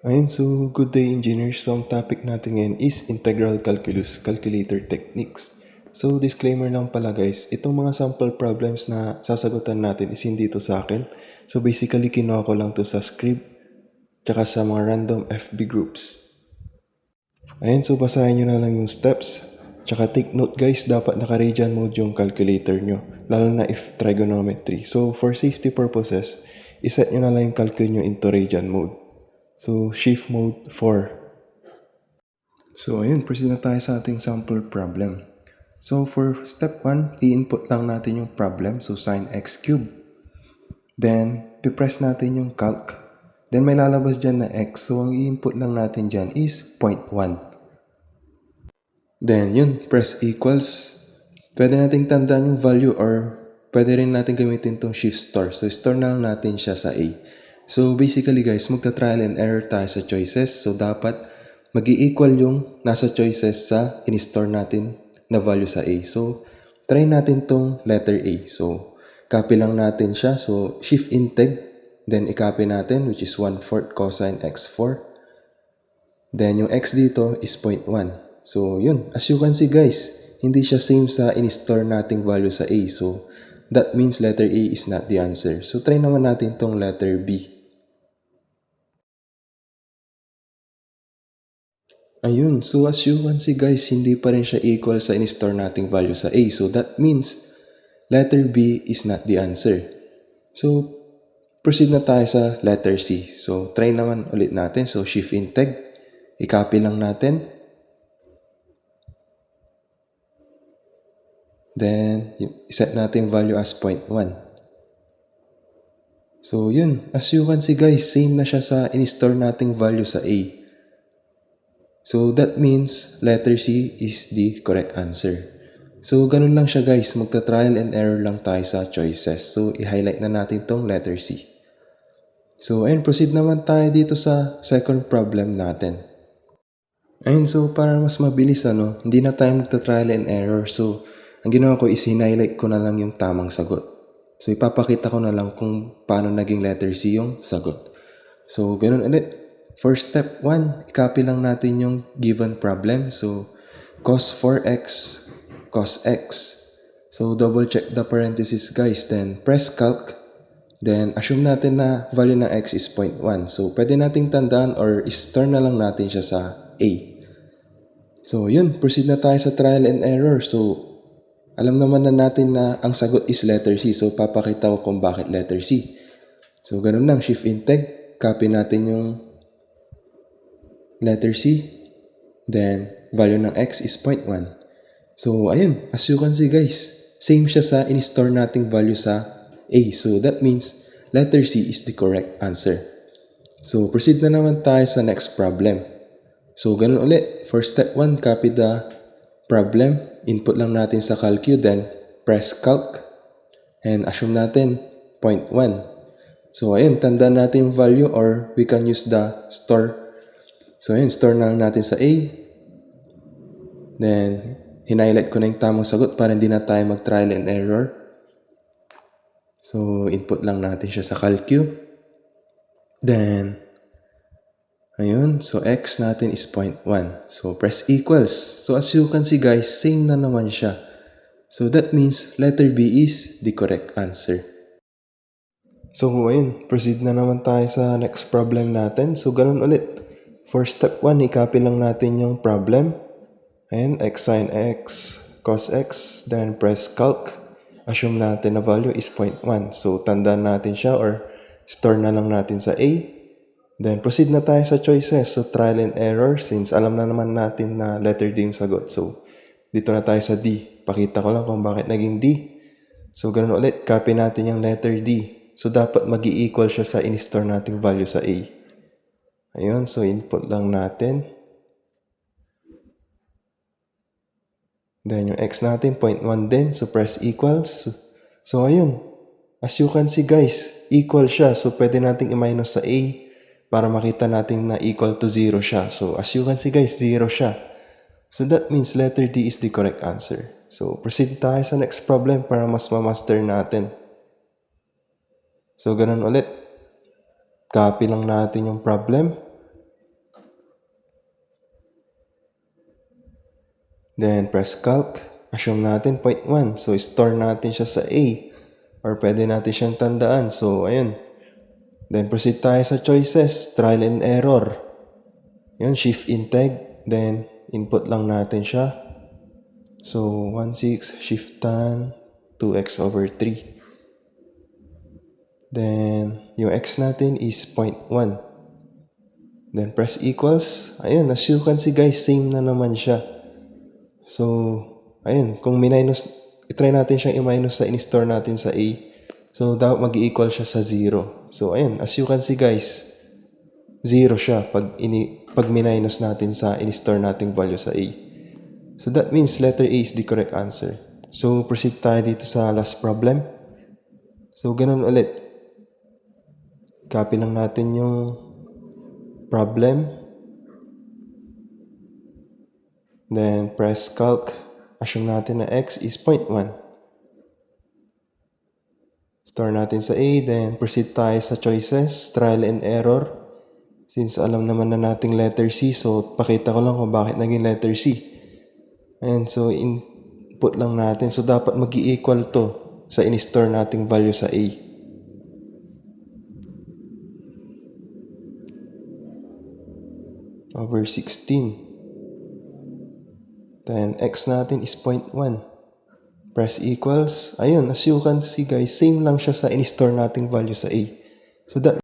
Ayun, so good day engineers. So ang topic natin ngayon is integral calculus, calculator techniques. So disclaimer lang pala guys, itong mga sample problems na sasagutan natin is hindi to sa akin. So basically kinuha ko lang to sa script tsaka sa mga random FB groups. Ayun, so basahin nyo na lang yung steps. Tsaka take note guys, dapat naka-radian mode yung calculator nyo, lalo na if trigonometry. So for safety purposes, iset nyo na lang yung calcul nyo into radian mode. So shift mode 4. So ayun, proceed na tayo sa ating sample problem. So for step 1, i-input lang natin yung problem, so sin x cube. Then, pipress natin yung calc. Then may lalabas dyan na x, so ang i-input lang natin dyan is 0.1. Then yun, press equals. Pwede nating tandaan yung value or pwede rin natin gamitin tong shift store. So store na lang natin siya sa A. So basically guys, magta-trial and error tayo sa choices. So dapat mag-i-equal yung nasa choices sa in-store natin na value sa A. So try natin tong letter A. So copy lang natin siya. So shift integ, then i-copy natin which is 1/4 cosine x4. Then yung x dito is 0.1. So yun, as you can see guys, hindi siya same sa in-store nating value sa A. So that means letter A is not the answer. So try naman natin tong letter B. Ayun, so as you can see guys, hindi pa rin siya equal sa in-store nating value sa A. So that means letter B is not the answer. So proceed na tayo sa letter C. So try naman ulit natin. So shift integ, i-copy lang natin. Then set natin value as 0.1. So yun, as you can see guys, same na siya sa in-store nating value sa A. So that means letter C is the correct answer. So ganun lang siya guys, magta-trial and error lang tayo sa choices. So i-highlight na natin tong letter C. So ayun, proceed naman tayo dito sa second problem natin. Ayun, so para mas mabilis hindi na tayo magta-trial and error. So ang ginawa ko is highlight ko na lang yung tamang sagot. So ipapakita ko na lang kung paano naging letter C yung sagot. So ganun ulit. For step 1, i-copy lang natin yung given problem. So cos 4x, cos x. So double check the parentheses guys. Then press calc. Then assume natin na value ng x is 0.1. So pwede nating tandaan or store na lang natin siya sa A. So yun, proceed na tayo sa trial and error. So alam naman na natin na ang sagot is letter C. So papakita ko kung bakit letter C. So ganun lang, shift integ, copy natin yung letter C. Then value ng x is 0.1. So ayun, as you can see guys, same siya sa in-store nating value sa A. So that means letter C is the correct answer. So proceed na naman tayo sa next problem. So ganun ulit, for step 1, copy the problem, input lang natin sa calcu, then press calc, and assume natin 0.1. So ayun, tandaan natin yung value or we can use the store. So ayun, store na lang natin sa A. Then hinighlight ko na yung tamang sagot para hindi na tayo mag-trial and error. So input lang natin siya sa calcu. Then ayun, so x natin is 0.1. So press equals. So as you can see guys, same na naman siya. So that means letter B is the correct answer. So ayun, proceed na naman tayo sa next problem natin. So ganun ulit. For step 1, i-copy lang natin yung problem. Ayan, x sin x, cos x, then press calc. Assume natin na value is 0.1. So tandaan natin siya or store na lang natin sa A. Then proceed na tayo sa choices. So trial and error since alam na naman natin na letter D yung sagot. So dito na tayo sa D. Pakita ko lang kung bakit naging D. So ganun ulit, copy natin yung letter D. So dapat mag-i-equal siya sa in-store nating value sa A. Ayun, so input lang natin. Then yung x natin, 0.1 din. So press equals. So ayun, as you can see guys, equal siya. So pwede nating i-minus sa A para makita natin na equal to 0 siya. So as you can see guys, 0 siya. So that means letter D is the correct answer. So proceed tayo sa next problem para mas ma-master natin. So ganun ulit. Copy lang natin yung problem. Then press calc. Assume natin 0.1. So store natin siya sa A. Or pwede natin siyang tandaan. So ayun. Then proceed tayo sa choices. Trial and error. Yun, shift integ. Then input lang natin siya. So 1,6 shift tan 2x over 3. Then yung x natin is 0.1. Then press equals. Ayun, as you can see guys, same na naman siya. So, ayun, kung minus, itry natin siyang i-minus sa in-store natin sa A. So, dapat mag-equal siya sa 0. So, ayun, as you can see guys, 0 siya pag minus natin sa in-store nating value sa A. So, that means letter A is the correct answer. So, proceed tayo dito sa last problem. So, ganun ulit. Copy lang natin yung problem. Then, press calc. Assume natin na x is 0.1. Store natin sa A. Then, proceed tayo sa choices. Trial and error. Since alam naman na nating letter C, so pakita ko lang kung bakit naging letter C. And so, input lang natin. So, dapat mag-equal to sa in-store nating value sa A. Over 16. Then, x natin is 0.1. Press equals. Ayun, as you can see guys, same lang siya sa in-store nating value sa A. So, that